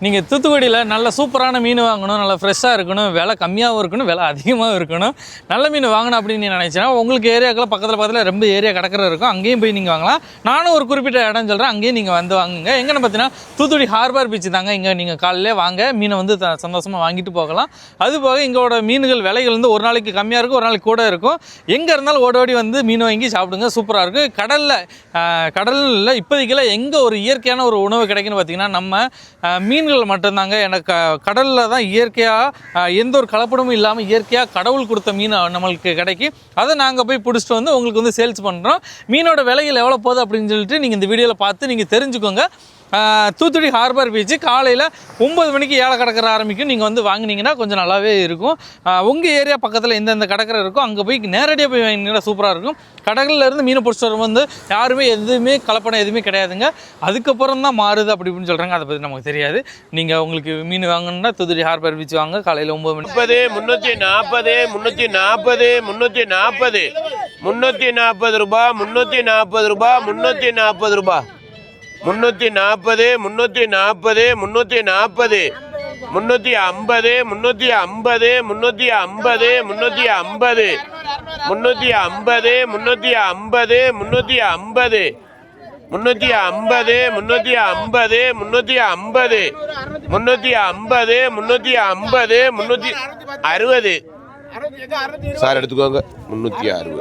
நீங்கள் தூத்துக்குடியில் நல்ல சூப்பரான மீன் வாங்கணும், நல்லா ஃப்ரெஷ்ஷாக இருக்கணும், விலை கம்மியாகவும் இருக்கணும், விலை அதிகமாகவும் இருக்கணும், நல்ல மீன் வாங்கணும் அப்படின்னு நீங்கள் நினச்சினா உங்களுக்கு ஏரியாக்கள் பக்கத்தில் ரொம்ப ஏரியா கடற்கரை இருக்கும், அங்கேயும் போய் நீங்கள் வாங்கலாம். நானும் ஒரு குறிப்பிட்ட இடம் சொல்கிறேன், அங்கேயும் நீங்கள் வந்து வாங்குங்க. எங்கன்னு பார்த்தீங்கன்னா தூத்துக்குடி ஹார்பர் பீச் தாங்க. இங்கே நீங்கள் காலையிலே வாங்க, மீனை வந்து சந்தோஷமாக வாங்கிட்டு போகலாம். அதுபோக இங்கோட மீன்கள் விலைகள் வந்து ஒரு நாளைக்கு கம்மியாக இருக்கும், ஒரு நாளைக்கு கூட இருக்கும். எங்கே இருந்தாலும் ஓடி வந்து மீன் வாங்கி சாப்பிடுங்க, சூப்பராக இருக்கும். கடலில் இப்போதைக்கெல்லாம் எங்கே ஒரு இயற்கையான ஒரு உணவு கிடைக்குன்னு பார்த்தீங்கன்னா நம்ம மீன்கள் மட்டும்தாங்க. எனக்கு கடலில் தான் இயற்கையாக எந்த ஒரு கலப்படமும் இல்லாமல் இயற்கையாக கடவுள் கொடுத்த மீன் நம்மளுக்கு கிடைக்கும். அதை நாங்கள் போய் பிடிச்சிட்டு வந்து உங்களுக்கு வந்து சேல்ஸ் பண்ணுறோம். மீனோட விலைகள் எவ்வளோ போகுது அப்படின்னு சொல்லிட்டு நீங்கள் இந்த வீடியோவில் பார்த்து நீங்கள் தெரிஞ்சுக்கோங்க. தூத்துக்குடி ஹார்பர் பீச்சு காலையில் 9 மணிக்கு ஏழை கடற்கரை ஆரம்பிக்கும். நீங்கள் வந்து வாங்கினீங்கன்னா கொஞ்சம் நல்லாவே இருக்கும். உங்கள் ஏரியா பக்கத்தில் எந்தெந்த கடற்கரை இருக்கோ அங்கே போய் நேரடியாக போய் வாங்கினீங்கன்னா சூப்பராக இருக்கும். கடலிலேருந்து மீனை பிடிச்சிட்டு வரும் வந்து யாருமே எதுவுமே கலப்படம் எதுவுமே கிடையாதுங்க. அதுக்கப்புறம் தான் மாறுது அப்படி இப்படின்னு சொல்கிறாங்க. அதை பற்றி நமக்கு தெரியாது. நீங்கள் உங்களுக்கு மீன் வாங்கணுன்னா தூத்துக்குடி ஹார்பர் பீச் வாங்க. காலையில் 9 மணி 340 340 340 340 ரூபாய் 340 ரூபாய் 340 ரூபாய் 340 340 340 350 350 350 350 350 350 350 350 350 360 சார் எடுத்துக்கோங்க 360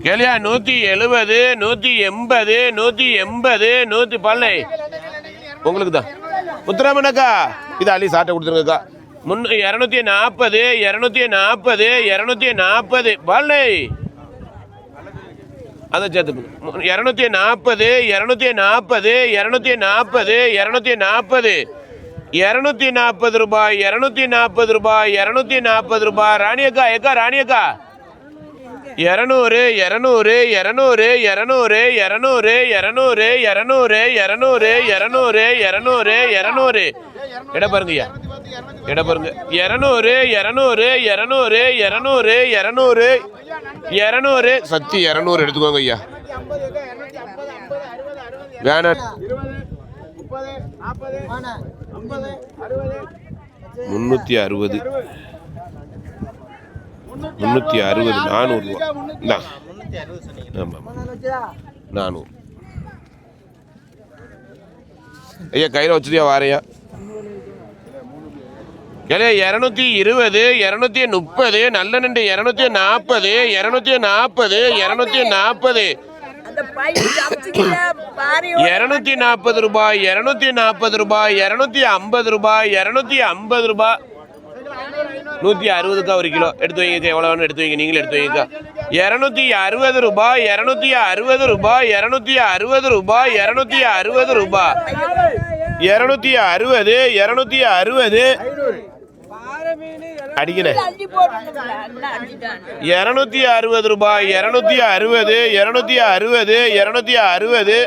கேளியா 170 180 180 110 உங்களுக்கு தான் முத்துராமனக்கா இது அள்ளி சாட்டை கொடுத்துருங்கக்கா 240 240 240 பாலை அதை சேர்த்து 240 240 240 240 240 ரூபாய் 240 ரூபாய் 240 ரூபாய் ராணியக்கா ஏக்கா ராணியக்கா 200 200 200 200 200 200 200 200 200 200 எடை பாருங்கய்யா எடை பாருங்க 200 200 200 200 200 200 சத்தி 200 எடுத்துக்கோங்க ஐயா வேணாம் 360 360 400 ரூபா ஆமாம் 400 ஐயா கையில் வச்சதியா வாரையா கேளு 220 230 நல்ல நண்டு 240 240 240 240 ரூபாய் 240 ரூபாய் 250 ரூபாய் 250 ரூபாய் 160க்கா ஒரு கிலோ எடுத்து வைங்க எவ்வளோ வேணும் எடுத்து வைங்க நீங்களே எடுத்து வைங்கக்கா 260 ரூபாய் 260 ரூபாய் 260 ரூபாய் 260 ரூபாய் 260 260 அடிக்கிறேன் 260 ரூபாய் 260 260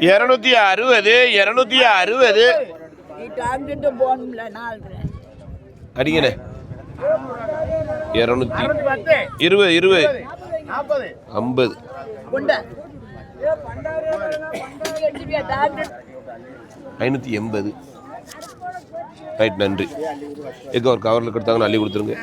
260 260 260 அடிங்கண்ணே 220 20 50 580 ரைட் நன்றி எங்க ஒரு கவரில் கொடுத்தாங்கன்னு அள்ளி கொடுத்துருங்க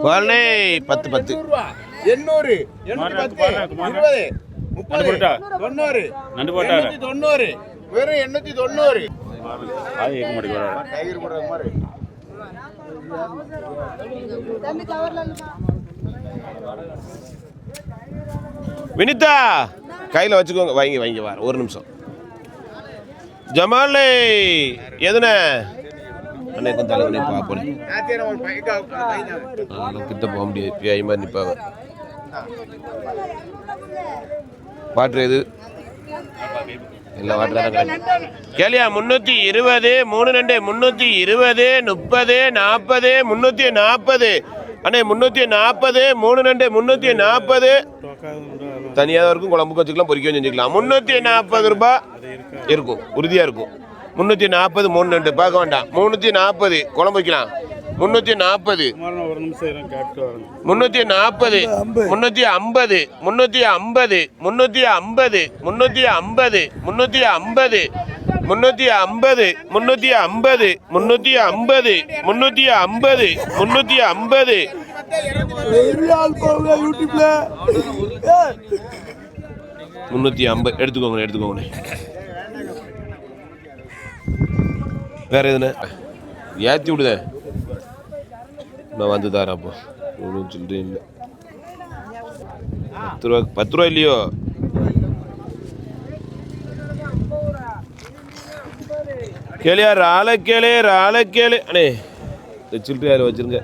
பாலே 10 10 800 810 20 30 90 90 வெறும் 890 ஆய் ஏக மாடி வர டைகர் போடுற மாதிரி வினிதா கையில் வச்சுக்கோங்க வாங்கி வாங்கி வர ஒரு நிமிஷம் ஜமாலே எதுனே அண்ணே கொஞ்சம் தலைவனே பார்ப்போம் கிட்ட போக முடியாது பிஐ மாதிரி நிற்பாங்க வாட்ரு எது எல்லாம் வாட்ரு தானே கேளியா 320 32 320 30 40 340 அண்ணே 340 32 340 தனியாக இருக்கும், குழம்புக்கு வச்சுக்கலாம், பொரிக்கவும் செஞ்சுக்கலாம். 340 ரூபாய் இருக்கும், உறுதியாக இருக்கும். 340 3 2 பார்க்க வேண்டாம். 340 குழம்பு வைக்கலாம். 340 350 350 350 350 350 350 350 350 350 350 350 350 எடுத்துக்கோங்க. வேற எதுன்னு ஏற்றி விடுதேன், நான் வந்து தரேன். அப்போ ஒன்றும் சொல்கிறேன் இல்லை. 10 ரூபா இல்லையோ? கேளியா ராளை கேளு அண்ணே, சில்லறை அதில் வச்சுருங்க.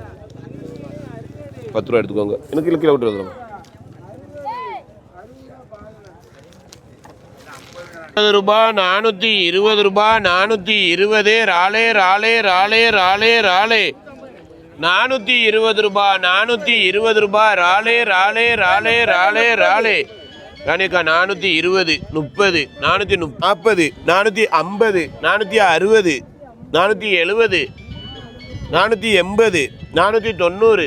10 ரூபா எடுத்துக்கோங்க. எனக்கு கிலோ விட்டு வந்துடுங்க. 420 ரூபாய் 420 ரூபாய் 420 ராளே 420 ரூபாய் 420 ரூபாய் ராளே ராணிக்கா 420 30 440 450 460 470 480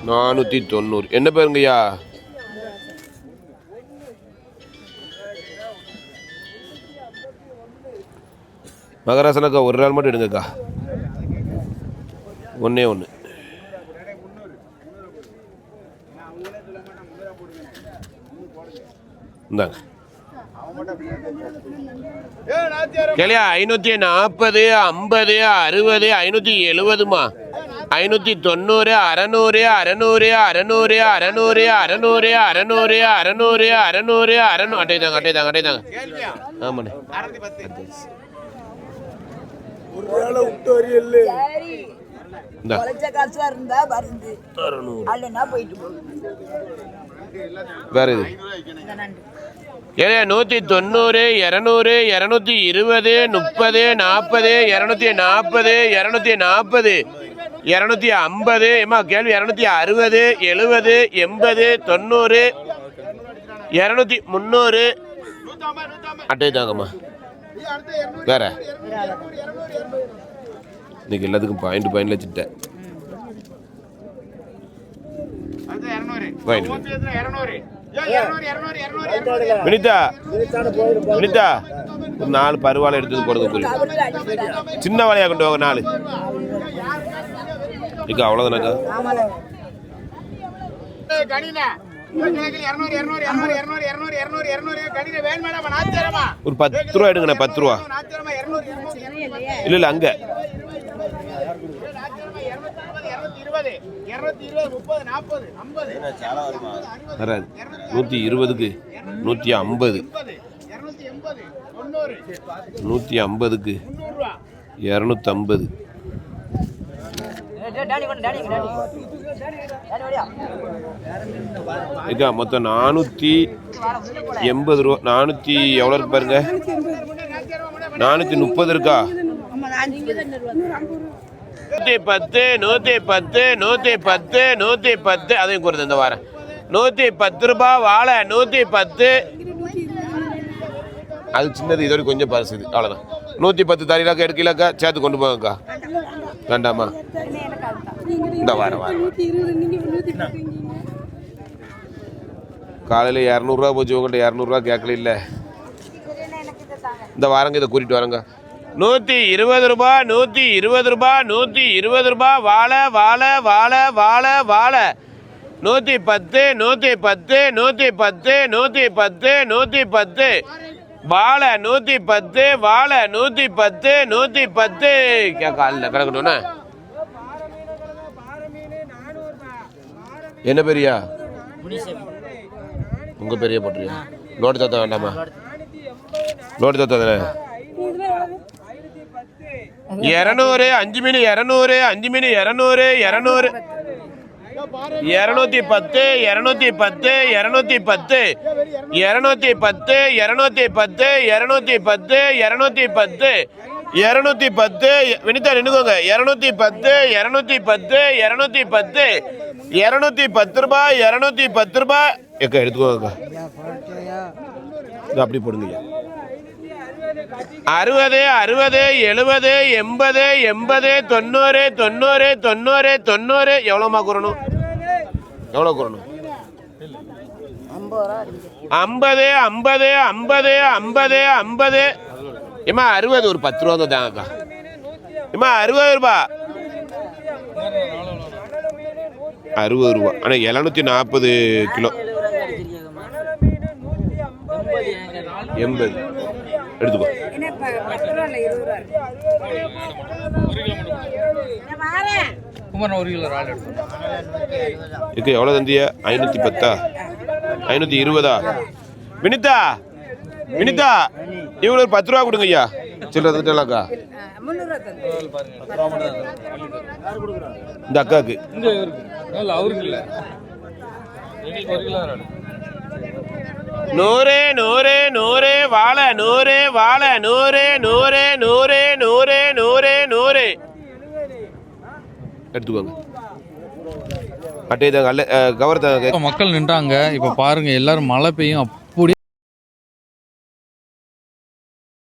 490 490. என்ன பேருங்கய்யா? மகராசனாக்கா ஒரு நாள் மட்டும் எடுங்கக்கா, ஒன்றே ஒன்று. இந்தாங்க கேளியா. 540 50 60 570மா, 590 600 600 600 600 600 600 600 அட்டைதாங்க. ஆமாண்ணே. வேற இது 190 200 220 30 40 240 240 250. ஏமா கேள்வி 260 70 80 90 200 300 அட்டை தாங்கம்மா. வேற இன்னைக்கு எல்லாத்துக்கும் பாயிண்ட் வச்சுட்டேன். வினிதா ஒரு 4 பருவாலை எடுத்து போடுங்க. புரியும், சின்ன வாழையா கொண்டு வாங்க 4. இக்கா அவ்வளோதானாக்கா? ஒரு 10 ரூபா எடுங்கண்ணே. 10 ரூபா இல்ல அங்க வராது. 120க்கு 150 150க்கு 250. இதா மொத்தம் 480 ரூபா. 400 எவ்வளோ இருக்கு பாருங்க. 430 இருக்கா? 110 அதையும் கொடுத்து இந்த வாரம் 110 ரூபாய் வாழை 110. அது சின்னது, இதோட கொஞ்சம் பரிசு. அவ்வளோதான். 110 தரீங்களாக்கா, எடுக்கலாக்கா, சேர்த்து கொண்டு போங்கக்கா. வேண்டாமா? இந்த வாரம் காலையில் 200 போச்சு. உங்கள்கிட்ட 200 கேட்கல இல்லை. இந்த வாரங்க இதை கூட்டிட்டு வரங்க. 120 ரூபாய் 120 ரூபாய் 120 ரூபாய் வாழை 110 110 110 110 வாழை 110 வாழை 110 110 காலில் கிடக்கணும்ண்ணா. என்ன பெரியா? உங்க பெரிய போட்டுறியா? நோட்டு தாத்தா வேண்டாமா? நோட்டு தாத்தா தானே. 200 5 மீன் 200 5 மீன் 200 200 210 210 210 210 210 210 210 210 வினிதா நின்னுக்கோங்க. 210 210 210 210 ரூபாய் 210 ரூபாய் ஏக்கா எடுத்துக்கோங்கக்கா, இது அப்படி போடுங்கய்யா. 60 60 70 80 80 90 90 90 90. எவ்வளோமா கூறணும்? எவ்வளோ கூறணும்? 50 50 50 50 50. ஏம்மா 60 ஒரு 10 ரூபா தாங்கக்கா. ஏம்மா 60 ரூபா, 60 ரூபா. ஆனால் 740 கிலோ 80 எடுத்துக்கோ. குமார் 1 கிலோ இறால் எடுத்து. இது எவ்வளோ தந்தியா? 510 520. வினிதா வினிதா இவ்வளோ ஒரு 10 ரூபா கொடுங்க ஐயா. சில்லறை தந்துட்டலாக்கா இந்த அக்காவுக்கு. அவருக்கு இல்லை, எங்களுக்கு 1 கிலோ இறால். 100 100 100 வாழை 100 வாழை 100 100 100 100 100 100 எடுத்துக்கோங்க. அட்டை தாங்க, கவர் தாங்க. மக்கள் நின்றாங்க. இப்போ பாருங்க, எல்லாரும் மழை பெய்யும்